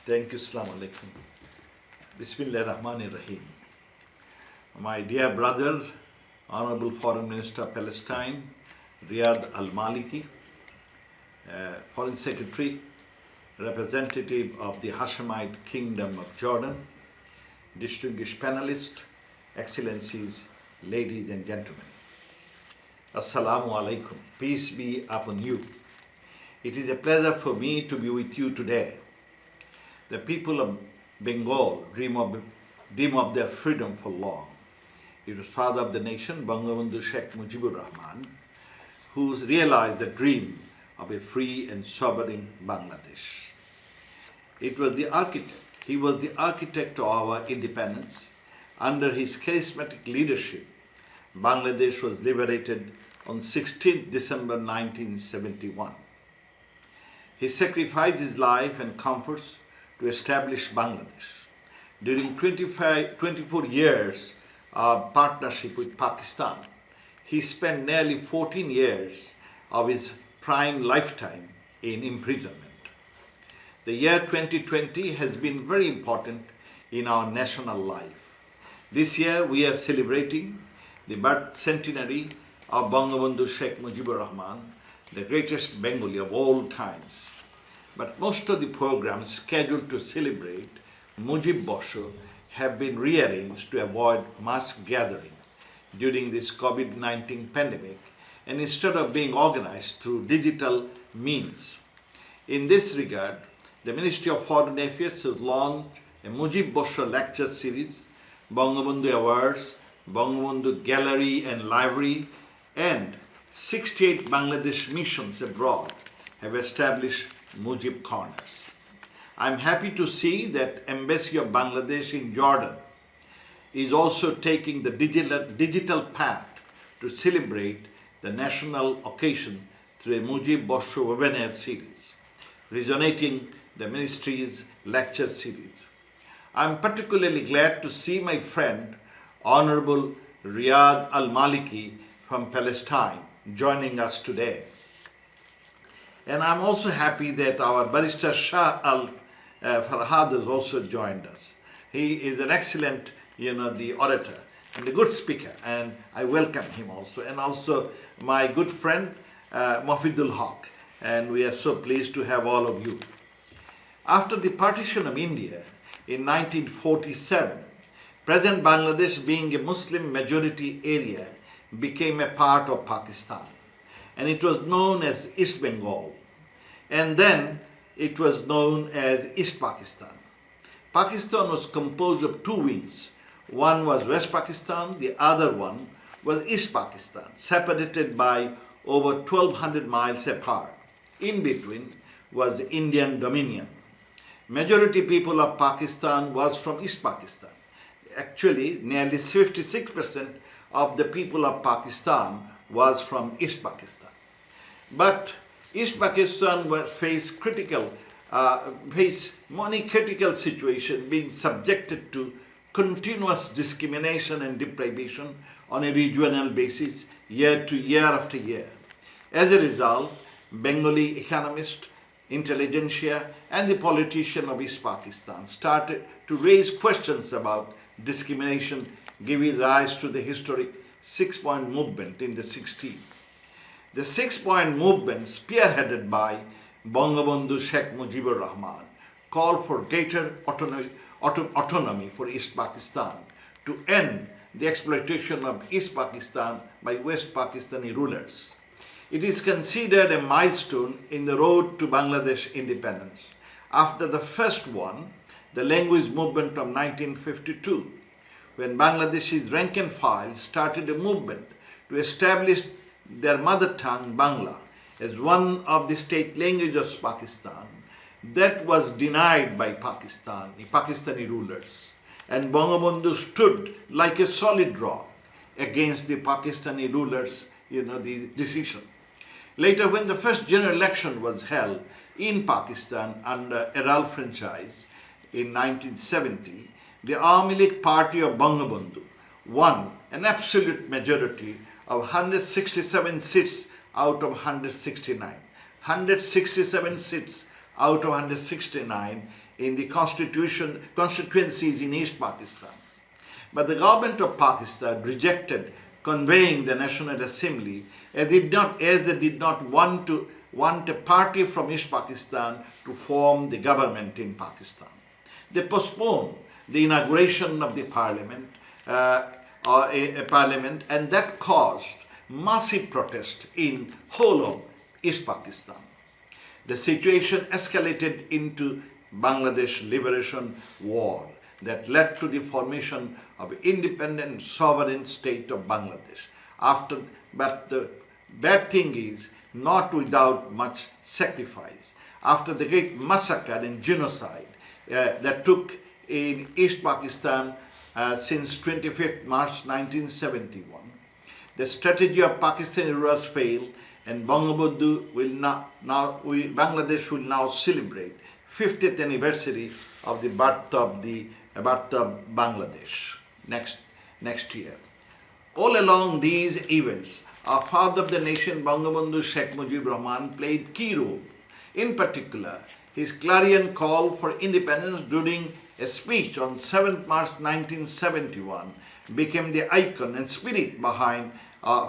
Thank you, Assalamu alaikum. Bismillah Rahman Rahim. My dear brother, Honorable Foreign Minister of Palestine, Riyad Al-Maliki, Foreign Secretary, representative of the Hashemite Kingdom of Jordan, distinguished panelists, Excellencies, ladies and gentlemen. Assalamu alaikum. Peace be upon you. It is a pleasure for me to be with you today. The people of Bengal dream of their freedom for long. It was father of the nation, Bangabandhu Sheikh Mujibur Rahman, who realized the dream of a free and sovereign Bangladesh. It was the architect. He was the architect of our independence. Under his charismatic leadership, Bangladesh was liberated on 16th December 1971. He sacrificed his life and comforts to establish Bangladesh. During 24 years of partnership with Pakistan, he spent nearly 14 years of his prime lifetime in imprisonment. The year 2020 has been very important in our national life. This year we are celebrating the birth centenary of Bangabandhu Sheikh Mujibur Rahman, the greatest Bengali of all times. But most of the programs scheduled to celebrate Mujib Bosho have been rearranged to avoid mass gathering during this COVID-19 pandemic, and instead of being organized through digital means. In this regard, the Ministry of Foreign Affairs has launched a Mujib Bosho lecture series, Bangabandhu Awards, Bangabandhu Gallery and Library, and 68 Bangladesh missions abroad have established Mujib Corners. I am happy to see that Embassy of Bangladesh in Jordan is also taking the digital path to celebrate the national occasion through a Mujib Bosho webinar series, resonating the ministry's lecture series. I am particularly glad to see my friend, Honorable Riyad Al-Maliki from Palestine, joining us today. And I'm also happy that our barrister Shah Al-Farhad has also joined us. He is an excellent, the orator and a good speaker, and I welcome him also. And also my good friend Mafidul Haq, and we are so pleased to have all of you. After the partition of India in 1947, present Bangladesh, being a Muslim majority area, became a part of Pakistan, and it was known as East Bengal, and then it was known as East Pakistan. Pakistan was composed of two wings. One was West Pakistan, the other one was East Pakistan, separated by over 1,200 miles apart. In between was Indian dominion. Majority people of Pakistan was from East Pakistan. Actually, nearly 56% of the people of Pakistan was from East Pakistan. But East Pakistan faced many critical situations, being subjected to continuous discrimination and deprivation on a regional basis, year after year. As a result, Bengali economists, intelligentsia, and the politicians of East Pakistan started to raise questions about discrimination, giving rise to the historic Six-Point Movement in the 60s. The Six-Point Movement, spearheaded by Bangabandhu Sheikh Mujibur Rahman, called for greater autonomy for East Pakistan to end the exploitation of East Pakistan by West Pakistani rulers. It is considered a milestone in the road to Bangladesh independence. After the first one, the language movement of 1952, when Bangladesh's rank and file started a movement to establish their mother tongue, Bangla, as one of the state languages of Pakistan, that was denied by Pakistani rulers. And Bangabandhu stood like a solid rock against the Pakistani rulers, the decision. Later, when the first general election was held in Pakistan under Aral franchise in 1970, the Awami League Party of Bangabandhu won an absolute majority of 167 seats out of 169. 167 seats out of 169 in the constituencies in East Pakistan. But the government of Pakistan rejected conveying the National Assembly as they did not want a party from East Pakistan to form the government in Pakistan. They postponed the inauguration of the parliament, and that caused massive protest in whole of East Pakistan. The situation escalated into Bangladesh Liberation War that led to the formation of independent sovereign state of Bangladesh. But the bad thing is, not without much sacrifice. After the great massacre and genocide that took in East Pakistan since 25th March 1971, the strategy of Pakistani rulers failed, and Bangladesh will now celebrate 50th anniversary of the birth of Bangladesh next year. All along these events, our father of the nation, Bangabandhu Sheikh Mujibur Rahman, played key role. In particular, his clarion call for independence during a speech on 7th March 1971 became the icon and spirit behind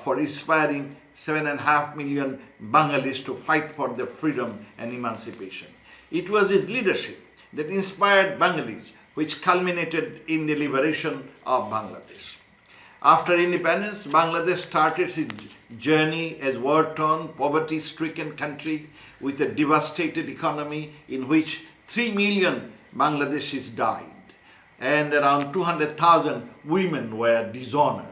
for inspiring 7.5 million Bengalis to fight for their freedom and emancipation. It was his leadership that inspired Bengalis, which culminated in the liberation of Bangladesh. After independence, Bangladesh started its journey as war-torn, poverty-stricken country with a devastated economy in which 3 million Bangladeshis died and around 200,000 women were dishonored.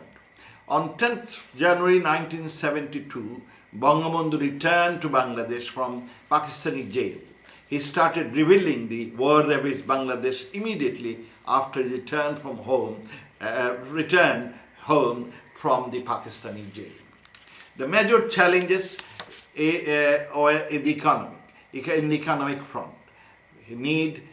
On 10th January 1972, Bangabandhu returned to Bangladesh from Pakistani jail. He started rebuilding the war-ravaged Bangladesh immediately after his return home from the Pakistani jail. The major challenges were in the economic front. He need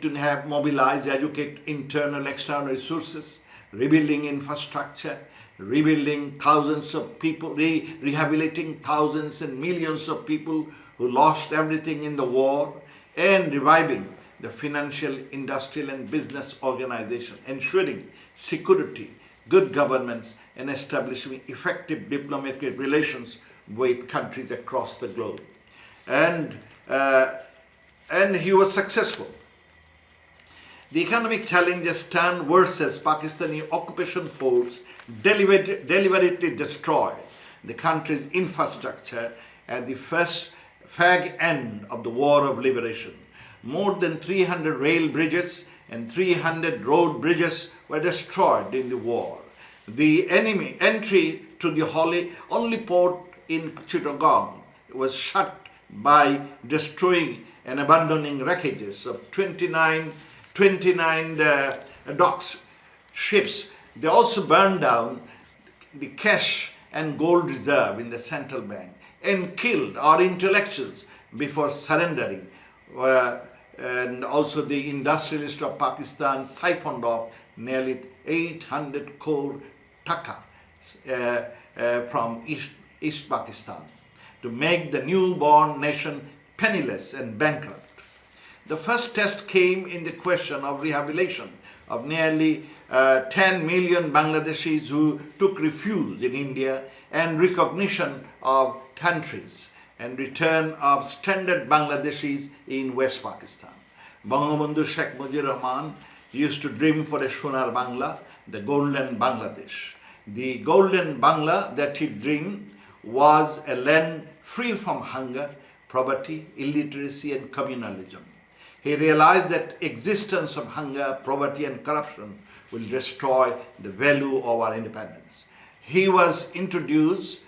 to have mobilized, educate internal, external resources, rebuilding infrastructure, rebuilding thousands of people, rehabilitating thousands and millions of people who lost everything in the war, and reviving the financial, industrial and business organization, ensuring security, good governance and establishing effective diplomatic relations with countries across the globe. And he was successful. The economic challenges turned worse as Pakistani occupation force deliberately destroyed the country's infrastructure at the first fag end of the War of Liberation. More than 300 rail bridges and 300 road bridges were destroyed in the war. The enemy entry to the only port in Chittagong was shut by destroying and abandoning wreckages of 29 docks, ships. They also burned down the cash and gold reserve in the central bank and killed our intellectuals before surrendering. And also the industrialists of Pakistan siphoned off nearly 800 crore taka from East Pakistan to make the newborn nation penniless and bankrupt. The first test came in the question of rehabilitation of nearly 10 million Bangladeshis who took refuge in India, and recognition of countries and return of stranded Bangladeshis in West Pakistan. Bangabandhu Sheikh Mujibur Rahman used to dream for a Sonar Bangla, the golden Bangladesh. The golden Bangla that he dreamed was a land free from hunger, poverty, illiteracy and communalism. He realized that existence of hunger, poverty and corruption will destroy the value of our independence. He introduced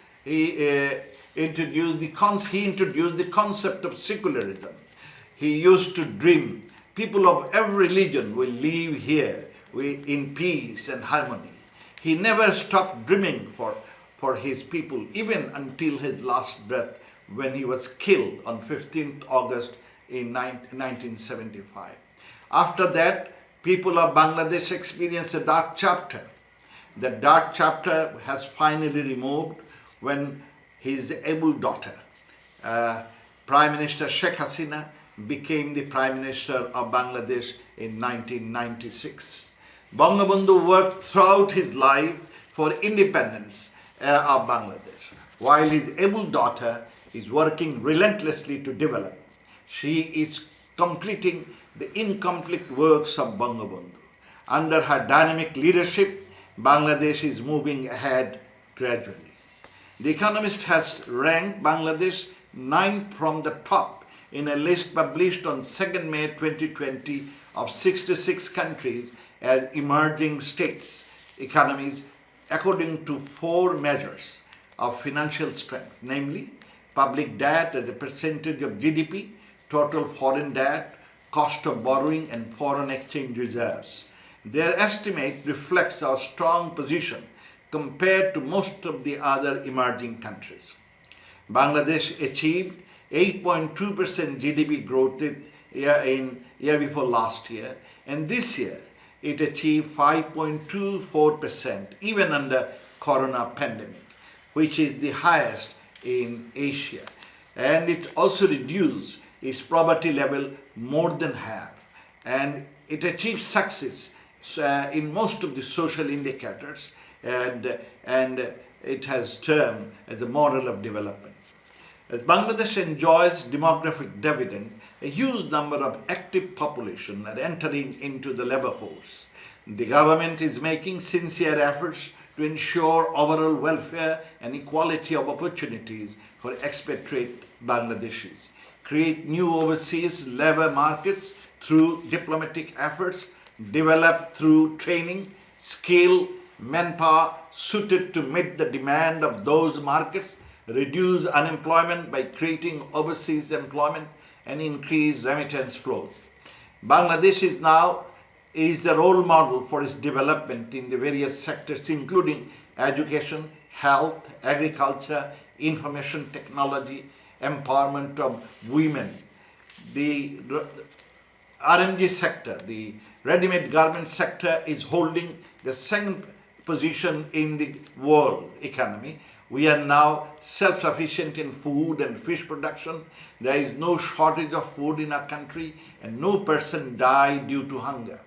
the concept of secularism. He used to dream people of every religion will live here in peace and harmony. He never stopped dreaming for his people, even until his last breath, when he was killed on 15th August in 1975. After that, people of Bangladesh experienced a dark chapter. The dark chapter has finally removed when his able daughter, Prime Minister Sheikh Hasina, became the Prime Minister of Bangladesh in 1996. Bangabandhu worked throughout his life for independence of Bangladesh, while his able daughter is working relentlessly to develop. She is completing the incomplete works of Bangabandhu. Under her dynamic leadership, Bangladesh is moving ahead gradually. The Economist has ranked Bangladesh 9th from the top in a list published on 2nd May 2020 of 66 countries as emerging states economies according to 4 measures of financial strength, namely public debt as a percentage of GDP, total foreign debt, cost of borrowing, and foreign exchange reserves. Their estimate reflects our strong position compared to most of the other emerging countries. Bangladesh achieved 8.2% GDP growth in year before last year, and this year it achieved 5.24% even under corona pandemic, which is the highest in Asia. And it also reduced its poverty level more than half, and it achieved success in most of the social indicators, and it has termed as a model of development. As Bangladesh enjoys demographic dividend, a huge number of active population are entering into the labor force. The government is making sincere efforts to ensure overall welfare and equality of opportunities for expatriate Bangladeshis, create new overseas labor markets through diplomatic efforts, develop through training, skill, manpower suited to meet the demand of those markets, reduce unemployment by creating overseas employment, and increase remittance flows. Bangladesh is the role model for its development in the various sectors, including education, health, agriculture, information technology, empowerment of women. The RMG sector, the ready-made garment sector, is holding the second position in the world economy. We are now self-sufficient in food and fish production. There is no shortage of food in our country, and no person died due to hunger.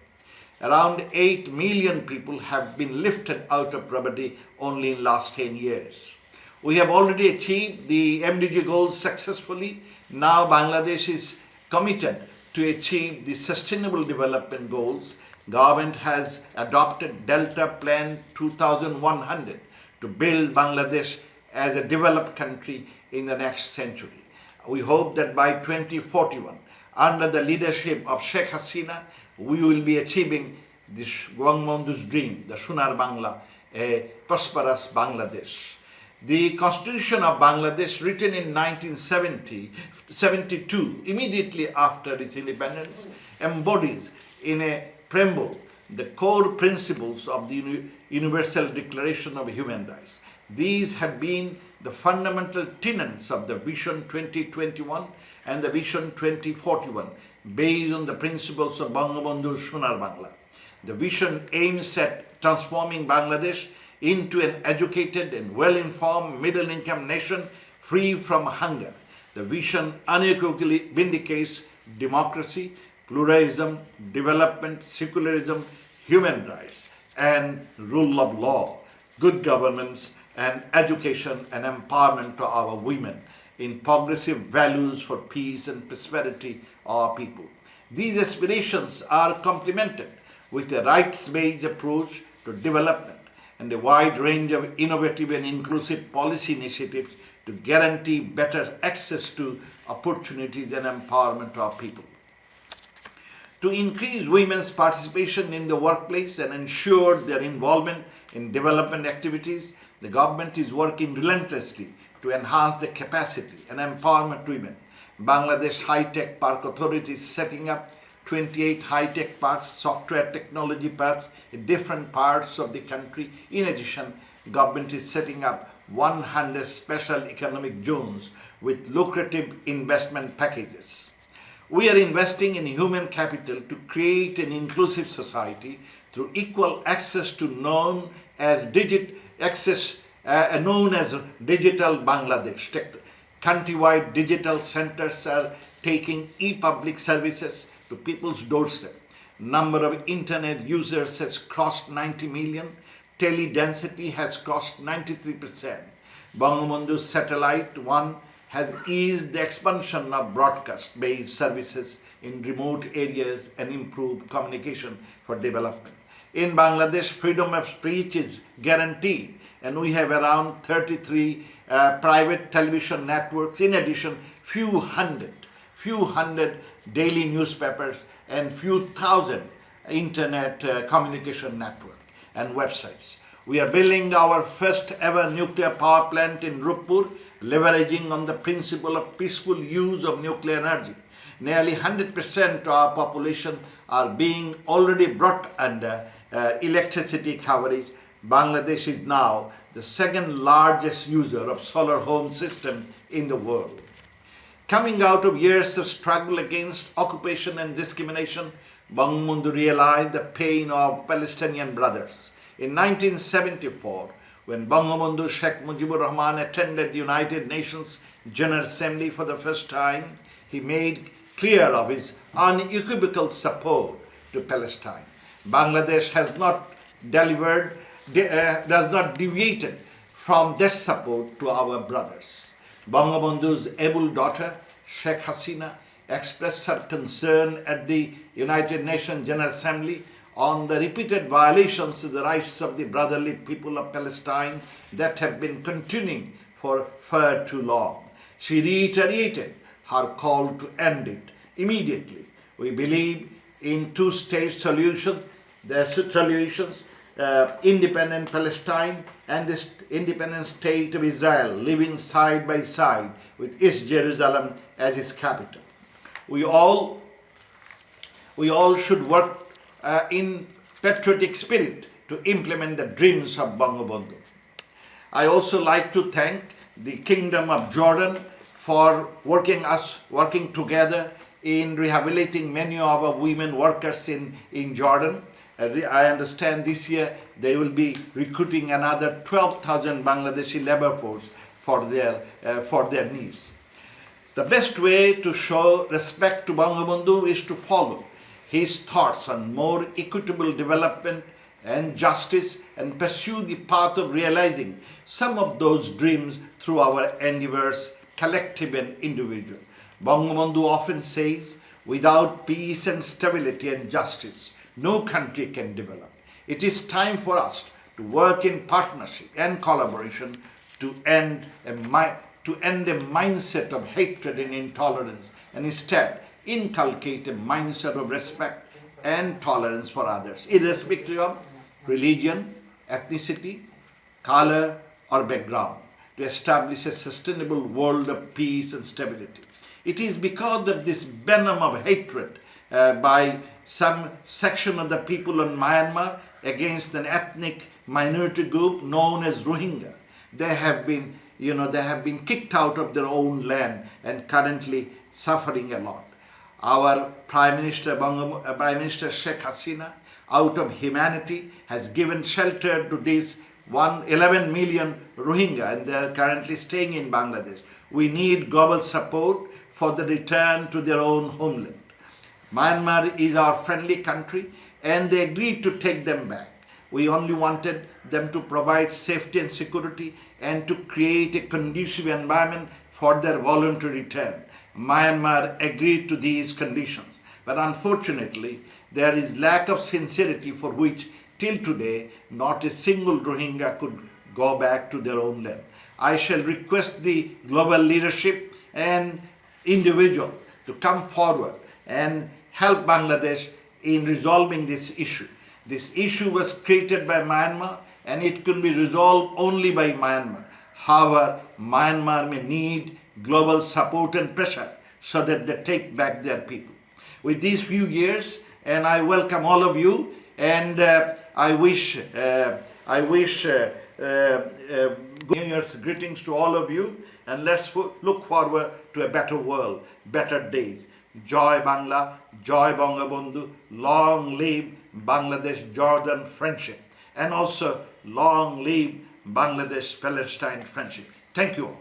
Around 8 million people have been lifted out of poverty only in last 10 years. We have already achieved the MDG goals successfully. Now Bangladesh is committed to achieve the Sustainable Development Goals. Government has adopted Delta Plan 2100 to build Bangladesh as a developed country in the next century. We hope that by 2041, under the leadership of Sheikh Hasina, we will be achieving this Bangabandhu's dream, the Sonar Bangla, a prosperous Bangladesh. The Constitution of Bangladesh, written in 1972, immediately after its independence, embodies in a preamble the core principles of the Universal Declaration of Human Rights. These have been the fundamental tenets of the Vision 2021 and the Vision 2041, based on the principles of Bangabandhu's Sonar Bangla. The vision aims at transforming Bangladesh into an educated and well-informed middle-income nation free from hunger. The vision unequivocally vindicates democracy, pluralism, development, secularism, human rights, and rule of law, good governance, and education and empowerment to our women in progressive values for peace and prosperity of our people. These aspirations are complemented with a rights-based approach to development and a wide range of innovative and inclusive policy initiatives to guarantee better access to opportunities and empowerment of our people. To increase women's participation in the workplace and ensure their involvement in development activities, the government is working relentlessly to enhance the capacity and empowerment of women. Bangladesh High-Tech Park Authority is setting up 28 high-tech parks, software technology parks in different parts of the country. In addition, government is setting up 100 special economic zones with lucrative investment packages. We are investing in human capital to create an inclusive society through equal access to known as Digital Bangladesh, Countrywide digital centers are taking e-public services to people's doorstep. Number of internet users has crossed 90 million. Tele-density has crossed 93%. Bangabandhu Satellite 1 has eased the expansion of broadcast-based services in remote areas and improved communication for development. In Bangladesh, freedom of speech is guaranteed, and we have around 33 private television networks, in addition few hundred daily newspapers and few thousand internet communication networks and websites. We are building our first ever nuclear power plant in Rupur, leveraging on the principle of peaceful use of nuclear energy. Nearly 100% of our population are being already brought under electricity coverage. Bangladesh is now the second largest user of solar home system in the world. Coming out of years of struggle against occupation and discrimination, Bangabandhu realized the pain of Palestinian brothers. In 1974, when Bangabandhu Sheikh Mujibur Rahman attended the United Nations General Assembly for the first time, he made clear of his unequivocal support to Palestine. Bangladesh has not deviated from that support to our brothers. Bangabandhu's able daughter, Sheikh Hasina, expressed her concern at the United Nations General Assembly on the repeated violations of the rights of the brotherly people of Palestine that have been continuing for far too long. She reiterated her call to end it immediately. We believe in two-state solutions, independent Palestine and the independent state of Israel living side by side with East Jerusalem as its capital. We all should work in patriotic spirit to implement the dreams of Bangabandhu. I also like to thank the Kingdom of Jordan for working together in rehabilitating many of our women workers in Jordan. I understand this year they will be recruiting another 12,000 Bangladeshi labor force for their needs. The best way to show respect to Bangabandhu is to follow his thoughts on more equitable development and justice and pursue the path of realizing some of those dreams through our endeavors, collective and individual. Bangabandhu often says, without peace and stability and justice, no country can develop. It is time for us to work in partnership and collaboration to end a mindset of hatred and intolerance, and instead inculcate a mindset of respect and tolerance for others, irrespective of religion, ethnicity, color, or background, to establish a sustainable world of peace and stability. It is because of this venom of hatred by some section of the people in Myanmar against an ethnic minority group known as Rohingya. They have been kicked out of their own land and currently suffering a lot. Our Prime Minister Sheikh Hasina, out of humanity, has given shelter to these 11 million Rohingya, and they are currently staying in Bangladesh. We need global support for the return to their own homeland. Myanmar is our friendly country, and they agreed to take them back. We only wanted them to provide safety and security and to create a conducive environment for their voluntary return. Myanmar agreed to these conditions, but unfortunately, there is lack of sincerity for which, till today, not a single Rohingya could go back to their own land. I shall request the global leadership and individual to come forward and help Bangladesh in resolving this issue. This issue was created by Myanmar, and it can be resolved only by Myanmar. However, Myanmar may need global support and pressure so that they take back their people. With these few years, and I welcome all of you, and I wish New Year's greetings to all of you, and let's look forward to a better world, better days. Joy Bangla, Joy Bangabandhu, long live Bangladesh-Jordan friendship, and also long live Bangladesh-Palestine friendship. Thank you all.